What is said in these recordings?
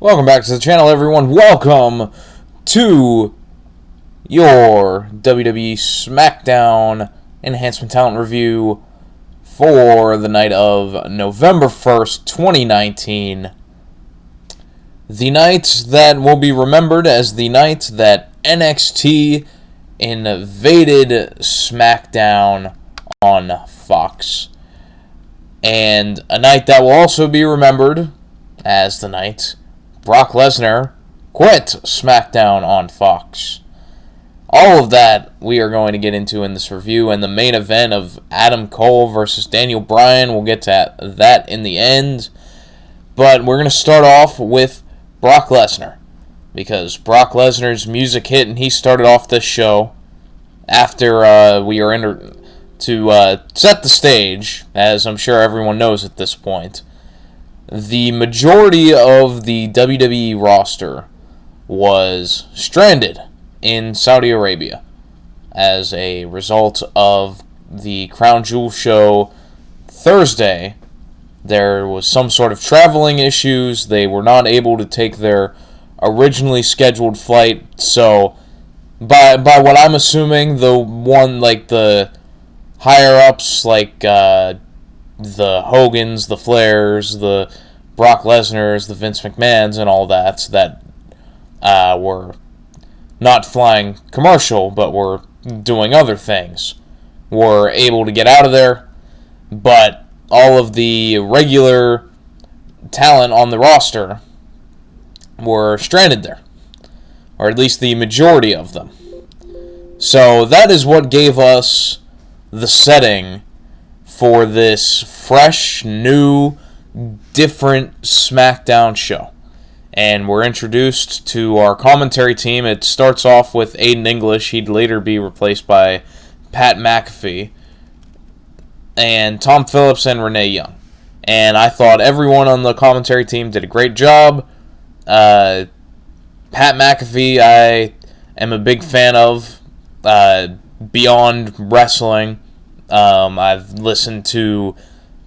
Welcome back to the channel, everyone. Welcome to your WWE SmackDown Enhancement Talent review for the night of November 1st, 2019. The night that will be remembered as the night that NXT invaded SmackDown on Fox. And a night that will also be remembered as the night Brock Lesnar quit SmackDown on Fox. All of that we are going to get into in this review, and the main event of Adam Cole versus Daniel Bryan. We'll get to that in the end. But we're going to start off with Brock Lesnar, because Brock Lesnar's music hit, and he started off this show after we are to set the stage, as I'm sure everyone knows at this point. The majority of the WWE roster was stranded in Saudi Arabia as a result of the Crown Jewel show Thursday. There was some sort of traveling issues. They were not able to take their originally scheduled flight. So, by what I'm assuming, the higher-ups, the Hogans, the Flairs, the Brock Lesnars, the Vince McMahons, and all that were not flying commercial, but were doing other things, were able to get out of there, but all of the regular talent on the roster were stranded there, or at least the majority of them. So that is what gave us the setting for this fresh, new, different SmackDown show. And we're introduced to our commentary team. It starts off with Aiden English. He'd later be replaced by Pat McAfee, and Tom Phillips and Renee Young. And I thought everyone on the commentary team did a great job. Pat McAfee, I am a big fan of. Beyond wrestling, I've listened to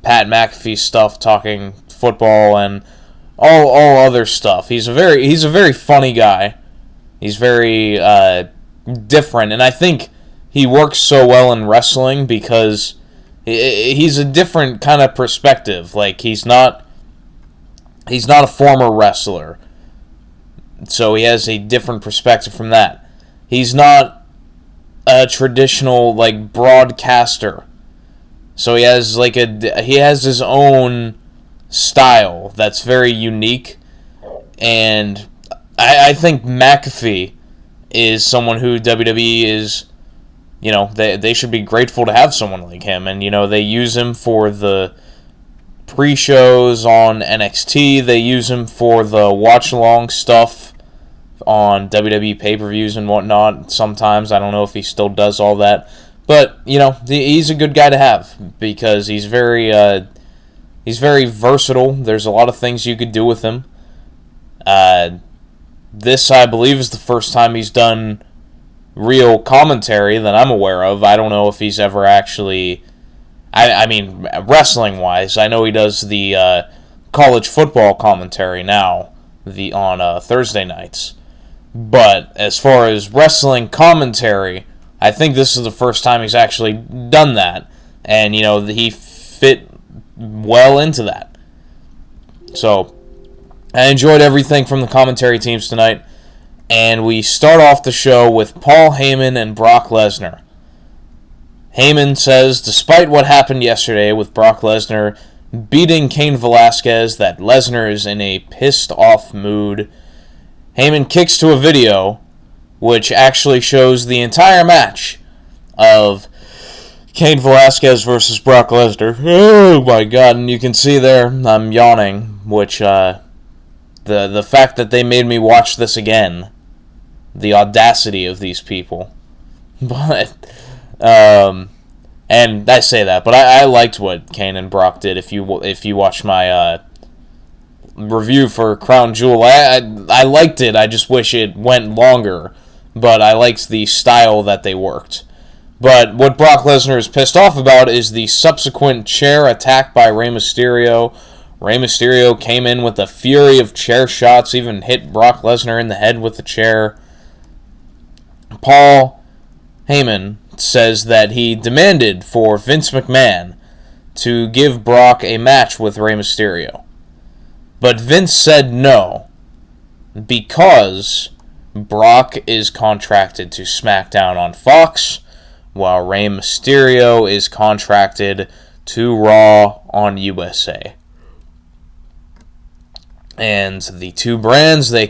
Pat McAfee stuff, talking football and all other stuff. He's a very funny guy. He's very different, and I think he works so well in wrestling because he's a different kind of perspective. Like, he's not a former wrestler, so he has a different perspective from that. He's not a traditional broadcaster, so he has his own style that's very unique, and I think McAfee is someone who WWE is, they should be grateful to have someone like him, and they use him for the pre-shows on NXT, they use him for the watch-along stuff on WWE pay-per-views and whatnot. Sometimes, I don't know if he still does all that, but he's a good guy to have because he's very versatile. There's a lot of things you could do with him. This, I believe, is the first time he's done real commentary that I'm aware of. I don't know if he's ever actually, I mean, wrestling-wise, I know he does the college football commentary now on Thursday nights. But as far as wrestling commentary, I think this is the first time he's actually done that. And, he fit well into that. So, I enjoyed everything from the commentary teams tonight. And we start off the show with Paul Heyman and Brock Lesnar. Heyman says, despite what happened yesterday with Brock Lesnar beating Cain Velasquez, that Lesnar is in a pissed-off mood. Heyman kicks to a video, which actually shows the entire match of Cain Velasquez versus Brock Lesnar. Oh my god, and you can see there, I'm yawning, which, the fact that they made me watch this again, the audacity of these people. But, and I say that, but I liked what Cain and Brock did. If you watch my review for Crown Jewel, I liked it. I just wish it went longer, but I liked the style that they worked. But what Brock Lesnar is pissed off about is the subsequent chair attack by Rey Mysterio. Rey Mysterio came in with a fury of chair shots, even hit Brock Lesnar in the head with the chair. Paul Heyman says that he demanded for Vince McMahon to give Brock a match with Rey Mysterio. But Vince said no, because Brock is contracted to SmackDown on Fox, while Rey Mysterio is contracted to Raw on USA. And the two brands, they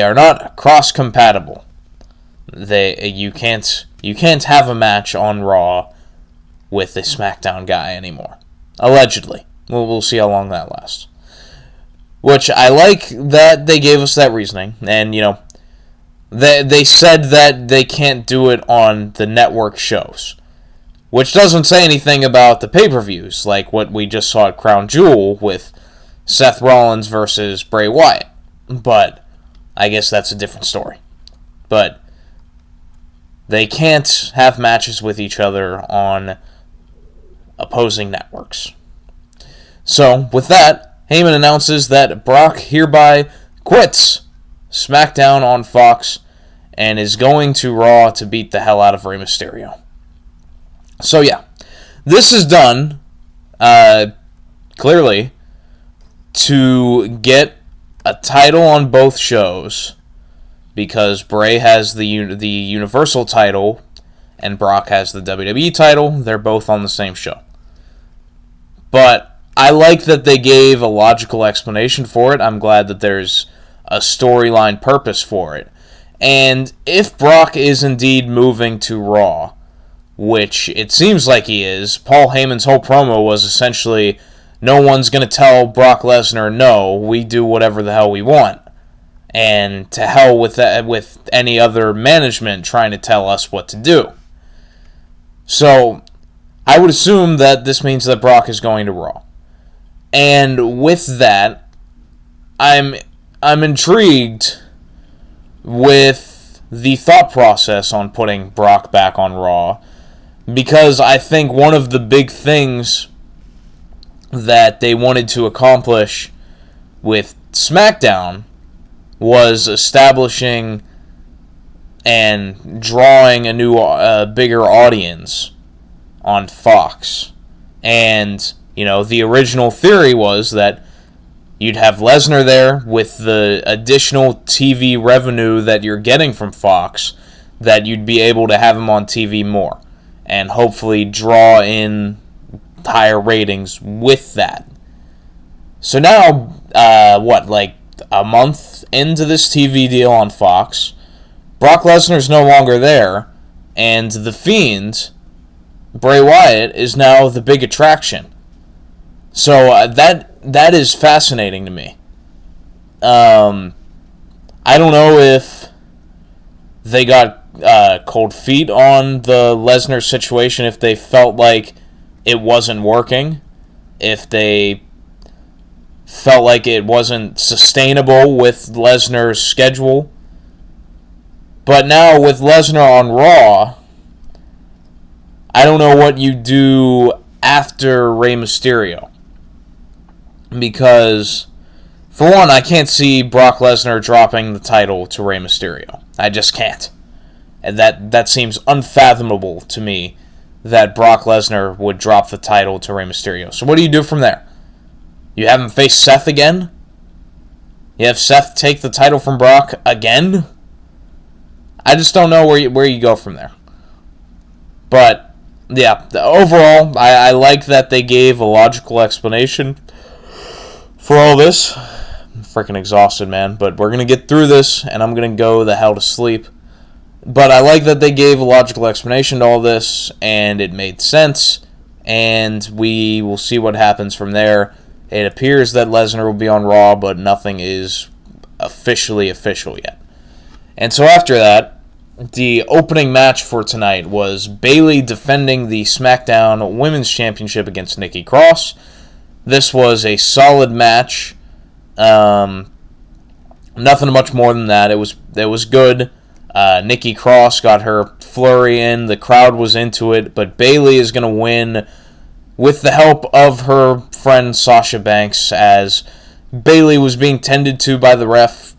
are not cross-compatible. You can't have a match on Raw with a SmackDown guy anymore. Allegedly. We'll see how long that lasts. Which I like that they gave us that reasoning. And, they said that they can't do it on the network shows. Which doesn't say anything about the pay-per-views, like what we just saw at Crown Jewel with Seth Rollins versus Bray Wyatt. But I guess that's a different story. But they can't have matches with each other on opposing networks. So, with that, Heyman announces that Brock hereby quits SmackDown on Fox and is going to Raw to beat the hell out of Rey Mysterio. So, yeah, this is done, clearly, to get a title on both shows, because Bray has the Universal title and Brock has the WWE title. They're both on the same show. But I like that they gave a logical explanation for it. I'm glad that there's a storyline purpose for it. And if Brock is indeed moving to Raw, which it seems like he is, Paul Heyman's whole promo was essentially, no one's going to tell Brock Lesnar no, we do whatever the hell we want. And to hell with that, with any other management trying to tell us what to do. So, I would assume that this means that Brock is going to Raw. And with that, I'm intrigued with the thought process on putting Brock back on Raw, because I think one of the big things that they wanted to accomplish with SmackDown was establishing and drawing a new, bigger audience on Fox. And, the original theory was that you'd have Lesnar there with the additional TV revenue that you're getting from Fox, that you'd be able to have him on TV more, and hopefully draw in higher ratings with that. So now, a month into this TV deal on Fox, Brock Lesnar's no longer there, and The Fiend, Bray Wyatt, is now the big attraction. So that is fascinating to me. I don't know if they got cold feet on the Lesnar situation, if they felt like it wasn't working, if they felt like it wasn't sustainable with Lesnar's schedule. But now with Lesnar on Raw, I don't know what you do after Rey Mysterio. Because, for one, I can't see Brock Lesnar dropping the title to Rey Mysterio. I just can't. And that seems unfathomable to me, that Brock Lesnar would drop the title to Rey Mysterio. So what do you do from there? You have him face Seth again? You have Seth take the title from Brock again? I just don't know where you go from there. But, yeah, overall, I like that they gave a logical explanation for all this. I'm freaking exhausted, man. But we're going to get through this, and I'm going to go the hell to sleep. But I like that they gave a logical explanation to all this, and it made sense. And we will see what happens from there. It appears that Lesnar will be on Raw, but nothing is officially official yet. And so after that, the opening match for tonight was Bayley defending the SmackDown Women's Championship against Nikki Cross. This was a solid match. Nothing much more than that. It was good. Nikki Cross got her flurry in. The crowd was into it. But Bayley is going to win with the help of her friend Sasha Banks, as Bayley was being tended to by the ref.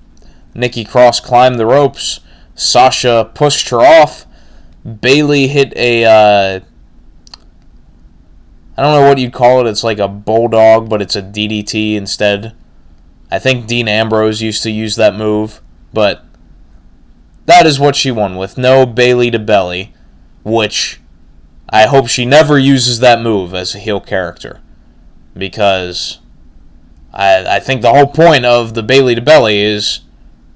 Nikki Cross climbed the ropes. Sasha pushed her off. Bayley hit I don't know what you'd call it. It's like a bulldog, but it's a DDT instead. I think Dean Ambrose used to use that move, but that is what she won with. No Bayley to belly, which I hope she never uses that move as a heel character, because I think the whole point of the Bayley to belly is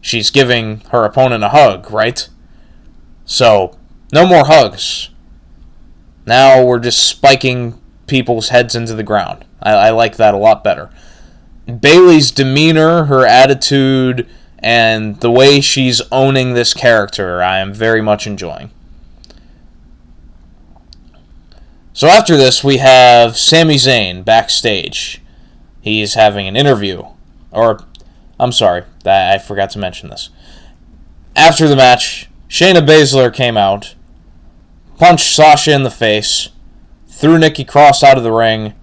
she's giving her opponent a hug, right? So, no more hugs. Now we're just spiking people's heads into the ground. I like that a lot better. Bayley's demeanor, her attitude, and the way she's owning this character, I am very much enjoying. So after this, we have Sami Zayn backstage. He's having an interview. I'm sorry, I forgot to mention this. After the match, Shayna Baszler came out, punched Sasha in the face, threw Nikki Cross out of the ring,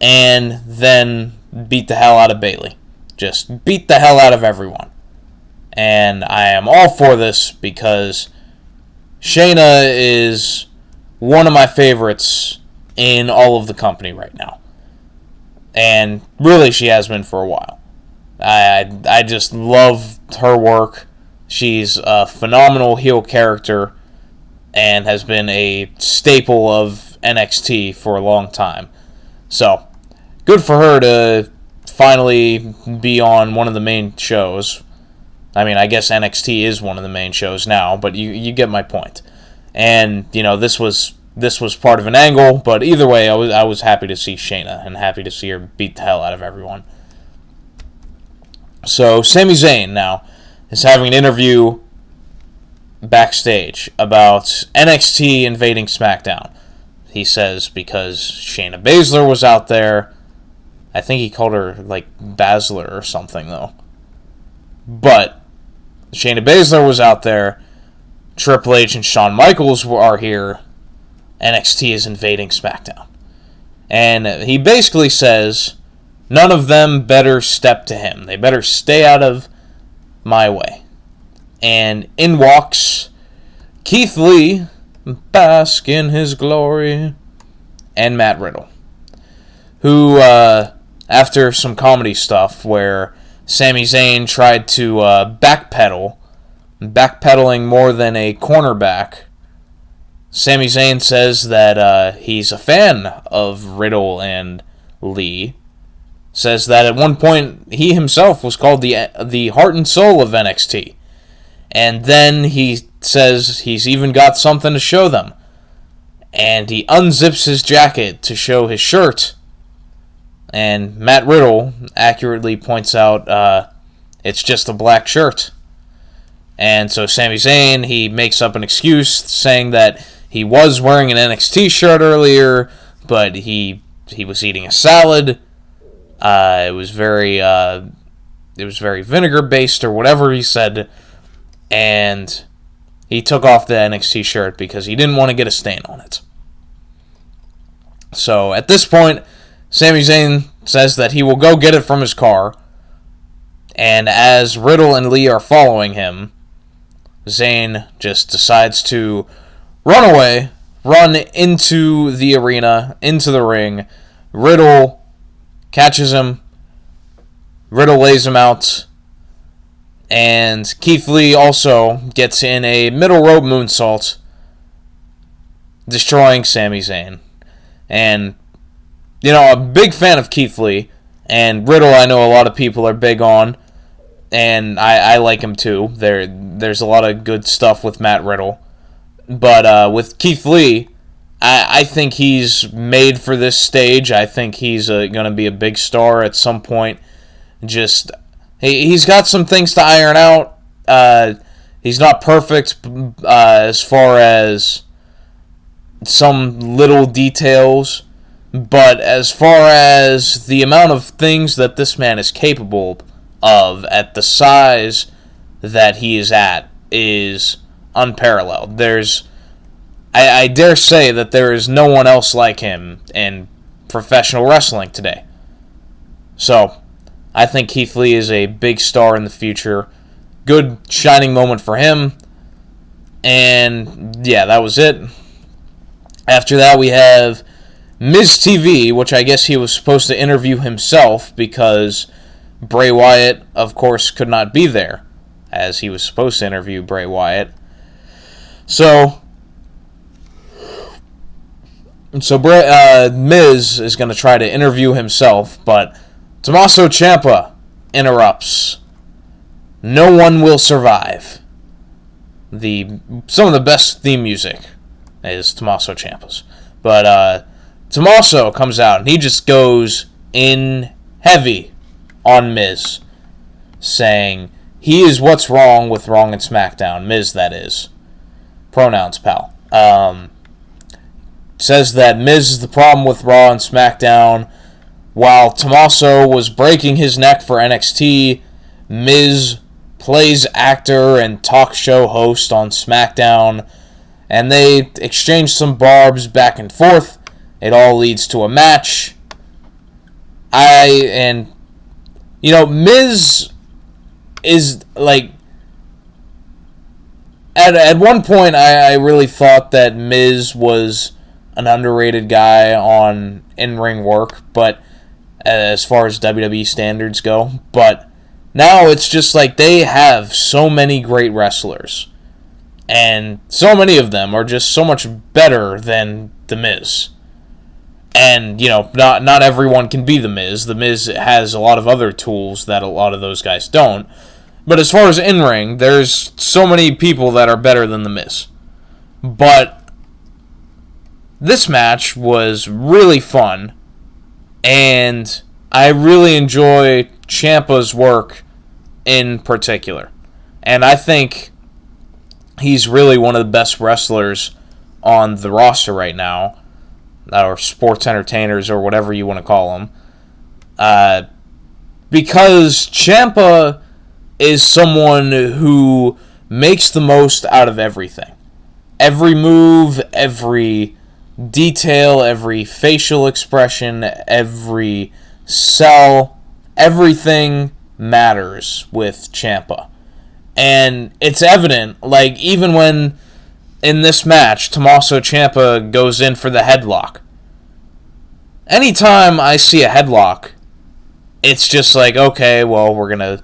and then beat the hell out of Bayley. Just beat the hell out of everyone. And I am all for this because Shayna is one of my favorites in all of the company right now. And really, she has been for a while. I just love her work. She's a phenomenal heel character and has been a staple of NXT for a long time. So, good for her to finally be on one of the main shows. I mean, I guess NXT is one of the main shows now, but you get my point. And, you know, this was part of an angle, but either way, I was happy to see Shayna and happy to see her beat the hell out of everyone. So, Sami Zayn now is having an interview backstage about NXT invading SmackDown. He says because Shayna Baszler was out there. I think he called her, like, Baszler or something, though. But Shayna Baszler was out there. Triple H and Shawn Michaels are here. NXT is invading SmackDown. And he basically says none of them better step to him. They better stay out of my way. And in walks Keith Lee, bask in his glory, and Matt Riddle, who, after some comedy stuff where Sami Zayn tried to backpedaling more than a cornerback, Sami Zayn says that he's a fan of Riddle and Lee. Says that at one point he himself was called the heart and soul of NXT. And then he says he's even got something to show them. And he unzips his jacket to show his shirt. And Matt Riddle accurately points out it's just a black shirt. And so Sami Zayn, he makes up an excuse saying that he was wearing an NXT shirt earlier, but he was eating a salad. It was very vinegar based or whatever he said, and he took off the NXT shirt because he didn't want to get a stain on it. So at this point, Sami Zayn says that he will go get it from his car, and as Riddle and Lee are following him, Zayn just decides to run away, run into the arena, into the ring. Riddle catches him. Riddle lays him out. And Keith Lee also gets in a middle rope moonsault, destroying Sami Zayn. And, you know, I'm a big fan of Keith Lee. And Riddle, I know a lot of people are big on. And I like him too. There's a lot of good stuff with Matt Riddle. But with Keith Lee, I think he's made for this stage. I think he's going to be a big star at some point. Just, he's got some things to iron out. He's not perfect as far as some little details. But as far as the amount of things that this man is capable of at the size that he is at is unparalleled. There's I dare say that there is no one else like him in professional wrestling today. So, I think Keith Lee is a big star in the future. Good shining moment for him. And, yeah, that was it. After that, we have Miz TV, which I guess he was supposed to interview himself because Bray Wyatt, of course, could not be there, as he was supposed to interview Bray Wyatt. So Miz is going to try to interview himself, but Tommaso Ciampa interrupts. No one will survive. Some of the best theme music is Tommaso Ciampa's. But Tommaso comes out, and he just goes in heavy on Miz, saying he is what's wrong with Raw and SmackDown. Miz, that is. Pronouns, pal. Says that Miz is the problem with Raw and SmackDown. While Tommaso was breaking his neck for NXT, Miz plays actor and talk show host on SmackDown, and they exchange some barbs back and forth. It all leads to a match. Miz is like, at one point I really thought that Miz was an underrated guy on in-ring work, but as far as WWE standards go, but now it's just like they have so many great wrestlers, and so many of them are just so much better than The Miz. And, not everyone can be The Miz. The Miz has a lot of other tools that a lot of those guys don't. But as far as in-ring, there's so many people that are better than The Miz. But this match was really fun, and I really enjoy Ciampa's work in particular. And I think he's really one of the best wrestlers on the roster right now, or sports entertainers, or whatever you want to call them. Because Ciampa is someone who makes the most out of everything. Every move, every detail, every facial expression, every sell, everything matters with Ciampa. And it's evident, like, even when in this match Tommaso Ciampa goes in for the headlock. Anytime I see a headlock, it's just like, okay, well, we're going to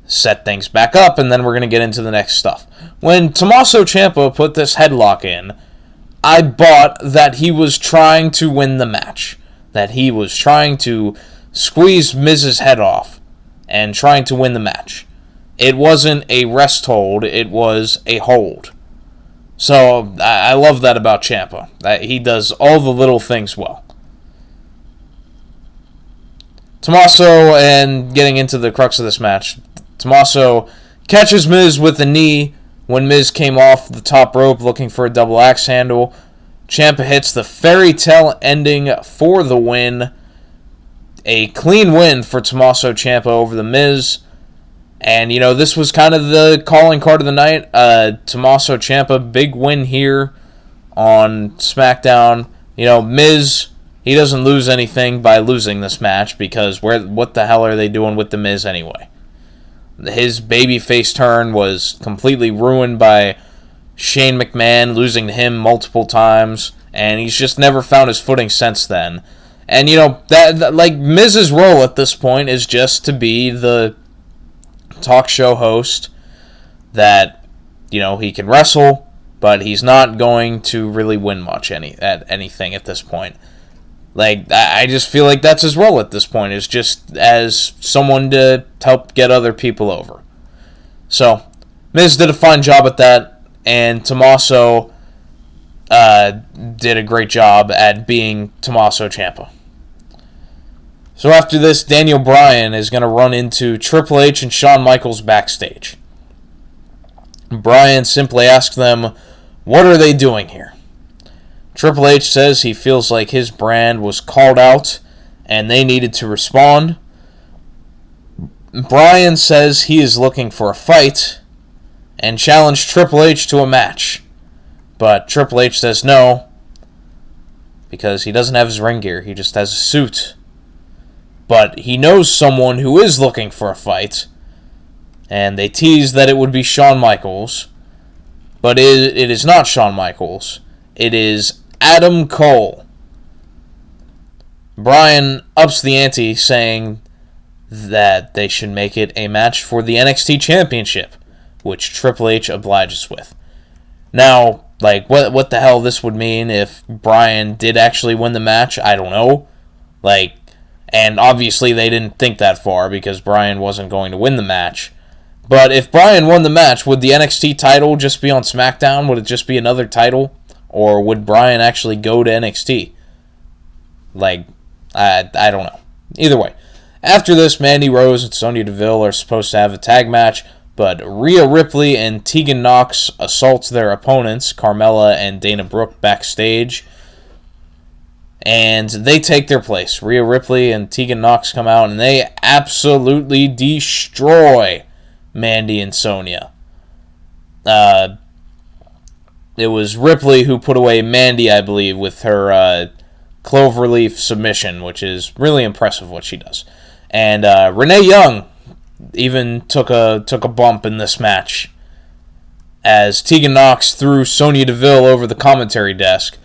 set things back up, and then we're going to get into the next stuff. When Tommaso Ciampa put this headlock in, I bought that he was trying to win the match. That he was trying to squeeze Miz's head off and trying to win the match. It wasn't a rest hold, it was a hold. So, I love that about Ciampa. That he does all the little things well. Tommaso, and getting into the crux of this match, Tommaso catches Miz with a knee when Miz came off the top rope looking for a double axe handle. Ciampa hits the fairy tale ending for the win. A clean win for Tommaso Ciampa over the Miz. And, this was kind of the calling card of the night. Tommaso Ciampa, big win here on SmackDown. Miz, he doesn't lose anything by losing this match, because what the hell are they doing with the Miz anyway? His babyface turn was completely ruined by Shane McMahon losing to him multiple times, and he's just never found his footing since then. And, that like, Miz's role at this point is just to be the talk show host that, he can wrestle, but he's not going to really win much at anything at this point. Like, I just feel like that's his role at this point, is just as someone to help get other people over. So, Miz did a fine job at that, and Tommaso did a great job at being Tommaso Ciampa. So after this, Daniel Bryan is going to run into Triple H and Shawn Michaels backstage. Bryan simply asks them, what are they doing here? Triple H says he feels like his brand was called out and they needed to respond. Bryan says he is looking for a fight and challenged Triple H to a match. But Triple H says no, because he doesn't have his ring gear. He just has a suit. But he knows someone who is looking for a fight, and they tease that it would be Shawn Michaels. But it is not Shawn Michaels. It is Adam Cole. Bryan ups the ante, saying that they should make it a match for the NXT Championship, which Triple H obliges with. Now, like, what the hell this would mean if Bryan did actually win the match, I don't know. Like, and obviously they didn't think that far because Bryan wasn't going to win the match. But if Bryan won the match, would the NXT title just be on SmackDown? Would it just be another title? Or would Bryan actually go to NXT? Like, I don't know. Either way. After this, Mandy Rose and Sonya Deville are supposed to have a tag match, but Rhea Ripley and Tegan Nox assault their opponents, Carmella and Dana Brooke, backstage. And they take their place. Rhea Ripley and Tegan Nox come out, and they absolutely destroy Mandy and Sonya. It was Ripley who put away Mandy, I believe, with her cloverleaf submission, which is really impressive what she does. And Renee Young even took a bump in this match as Tegan Nox threw Sonya Deville over the commentary desk.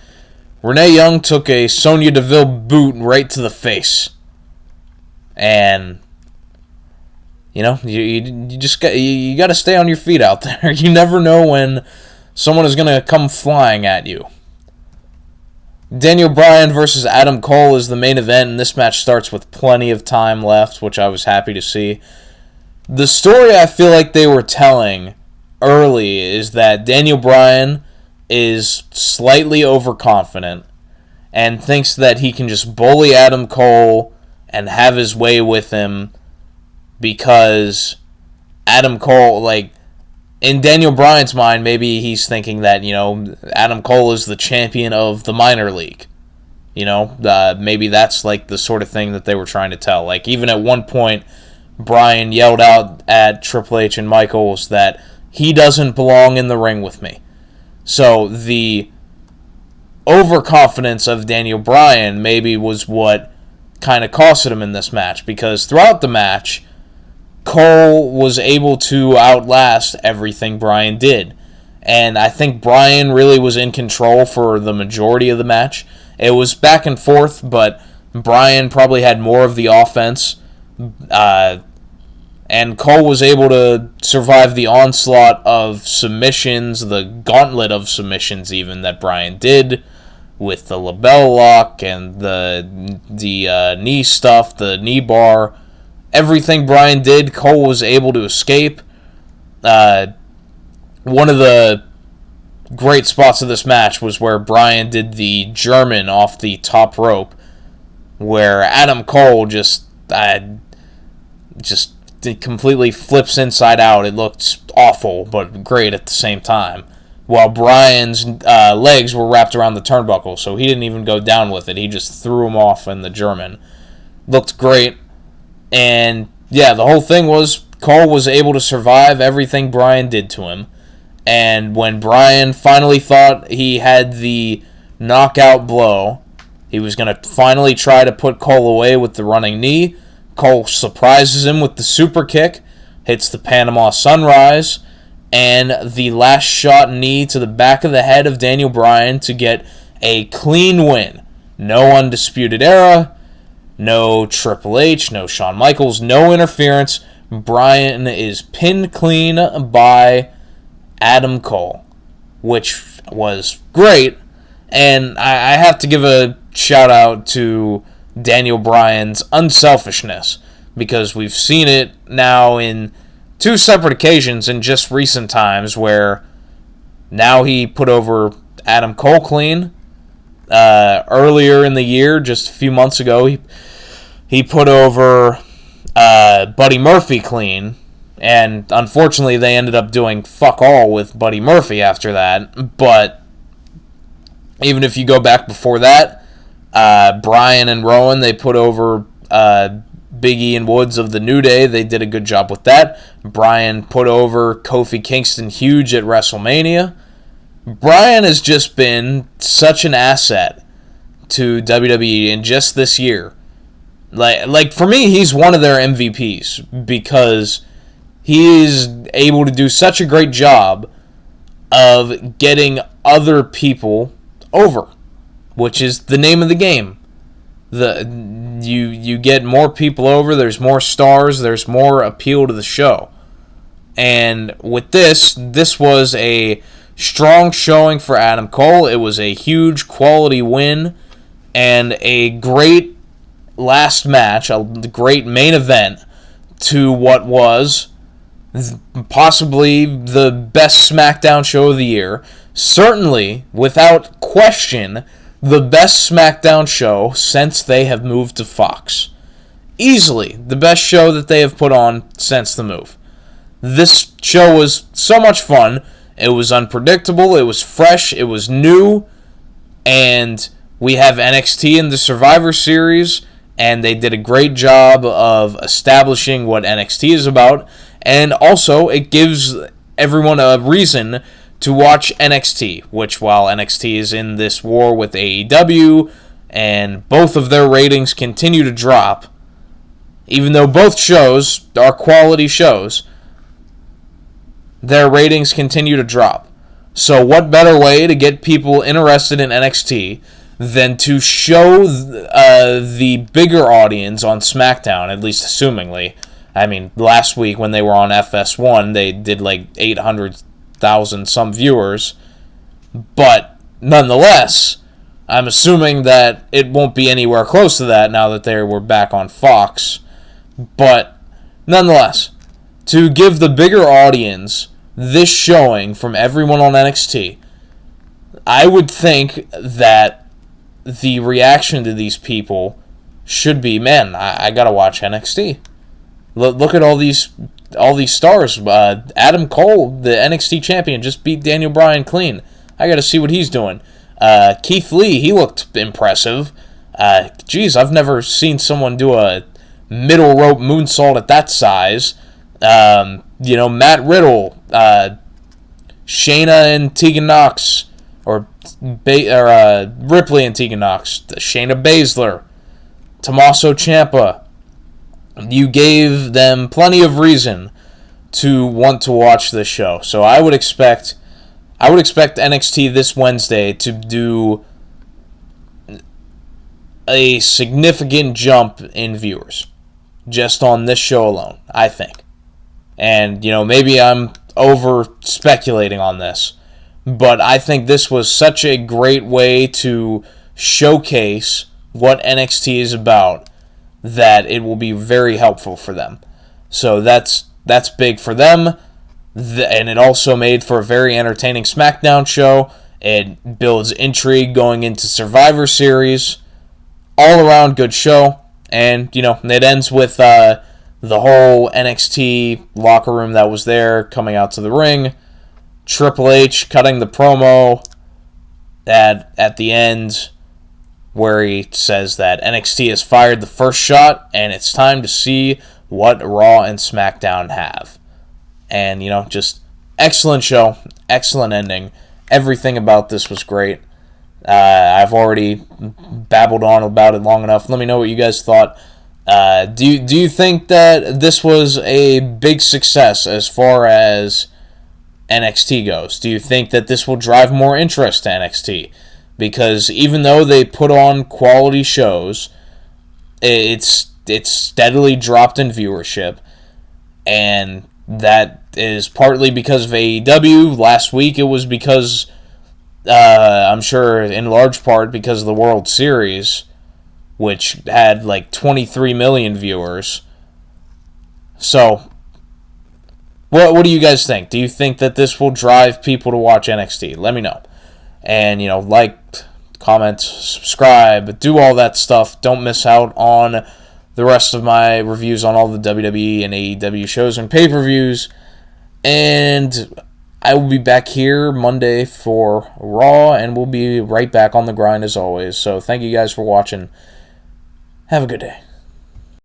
Renee Young took a Sonya Deville boot right to the face. And you know, you just got to stay on your feet out there. You never know when someone is going to come flying at you. Daniel Bryan versus Adam Cole is the main event, and this match starts with plenty of time left, which I was happy to see. The story I feel like they were telling early is that Daniel Bryan is slightly overconfident and thinks that he can just bully Adam Cole and have his way with him because Adam Cole, like, in Daniel Bryan's mind, maybe he's thinking that, you know, Adam Cole is the champion of the minor league. You know, maybe that's like the sort of thing that they were trying to tell. Like, even at one point, Bryan yelled out at Triple H and Michaels that he doesn't belong in the ring with me. So the overconfidence of Daniel Bryan maybe was what kind of costed him in this match, because throughout the match, Cole was able to outlast everything Bryan did. And I think Bryan really was in control for the majority of the match. It was back and forth, but Bryan probably had more of the offense. And Cole was able to survive the onslaught of submissions, the gauntlet of submissions even that Bryan did, with the label lock and the knee stuff, the knee bar. Everything Bryan did, Cole was able to escape. One of the great spots of this match was where Bryan did the German off the top rope, where Adam Cole just completely flips inside out. It looked awful, but great at the same time. While Bryan's legs were wrapped around the turnbuckle, so he didn't even go down with it. He just threw him off in the German. Looked great. And, yeah, the whole thing was Cole was able to survive everything Bryan did to him. And when Bryan finally thought he had the knockout blow, he was going to finally try to put Cole away with the running knee. Cole surprises him with the super kick, hits the Panama Sunrise, and the last shot knee to the back of the head of Daniel Bryan to get a clean win. No Undisputed Era, no Triple H, no Shawn Michaels, no interference. Bryan is pinned clean by Adam Cole, which was great. And I have to give a shout out to Daniel Bryan's unselfishness, because we've seen it now in two separate occasions in just recent times, where now he put over Adam Cole clean. Earlier in the year, just a few months ago, he put over Buddy Murphy clean, and unfortunately they ended up doing fuck all with Buddy Murphy after that. But even if you go back before that, Bryan and Rowan, they put over Big E and Woods of the New Day. They did a good job with that. Bryan put over Kofi Kingston huge at WrestleMania. Bryan has just been such an asset to WWE in just this year. Like for me, he's one of their MVPs because he is able to do such a great job of getting other people over, which is the name of the game. You get more people over, there's more stars, there's more appeal to the show. And with this was a strong showing for Adam Cole. It was a huge quality win and a great last match, a great main event to what was possibly the best SmackDown show of the year. Certainly, without question, the best SmackDown show since they have moved to Fox. Easily the best show that they have put on since the move. This show was so much fun. It was unpredictable, it was fresh, it was new, and we have NXT in the Survivor Series, and they did a great job of establishing what NXT is about, and also it gives everyone a reason to watch NXT, which while NXT is in this war with AEW, and both of their ratings continue to drop, even though both shows are quality shows, their ratings continue to drop. So what better way to get people interested in NXT than to show the bigger audience on SmackDown, at least assumingly. I mean, last week when they were on FS1, they did like 800,000 some viewers. But nonetheless, I'm assuming that it won't be anywhere close to that now that they were back on Fox. But nonetheless, to give the bigger audience this showing from everyone on NXT, I would think that the reaction to these people should be, man, I gotta watch NXT. Look at all these stars. Adam Cole, the NXT champion, just beat Daniel Bryan clean. I gotta see what he's doing. Keith Lee, he looked impressive. I've never seen someone do a middle rope moonsault at that size. Matt Riddle, Shayna and Tegan Nox, or Ripley and Tegan Nox, Shayna Baszler, Tommaso Ciampa. You gave them plenty of reason to want to watch this show. So I would expect NXT this Wednesday to do a significant jump in viewers just on this show alone, I think. And, maybe I'm over speculating on this, but I think this was such a great way to showcase what NXT is about that it will be very helpful for them. So that's big for them, and it also made for a very entertaining SmackDown show. It builds intrigue going into Survivor Series. All around good show, and it ends with the whole NXT locker room that was there coming out to the ring. Triple H cutting the promo at the end where he says that NXT has fired the first shot and it's time to see what Raw and SmackDown have. And, just excellent show, excellent ending. Everything about this was great. I've already babbled on about it long enough. Let me know what you guys thought. Do you think that this was a big success as far as NXT goes? Do you think that this will drive more interest to NXT? Because even though they put on quality shows, it's steadily dropped in viewership, and that is partly because of AEW. Last week it was because, I'm sure in large part because of the World Series, which had like 23 million viewers. So, what do you guys think? Do you think that this will drive people to watch NXT? Let me know. And, like, comment, subscribe, do all that stuff. Don't miss out on the rest of my reviews on all the WWE and AEW shows and pay-per-views. And I will be back here Monday for Raw, and we'll be right back on the grind as always. So thank you guys for watching. Have a good day.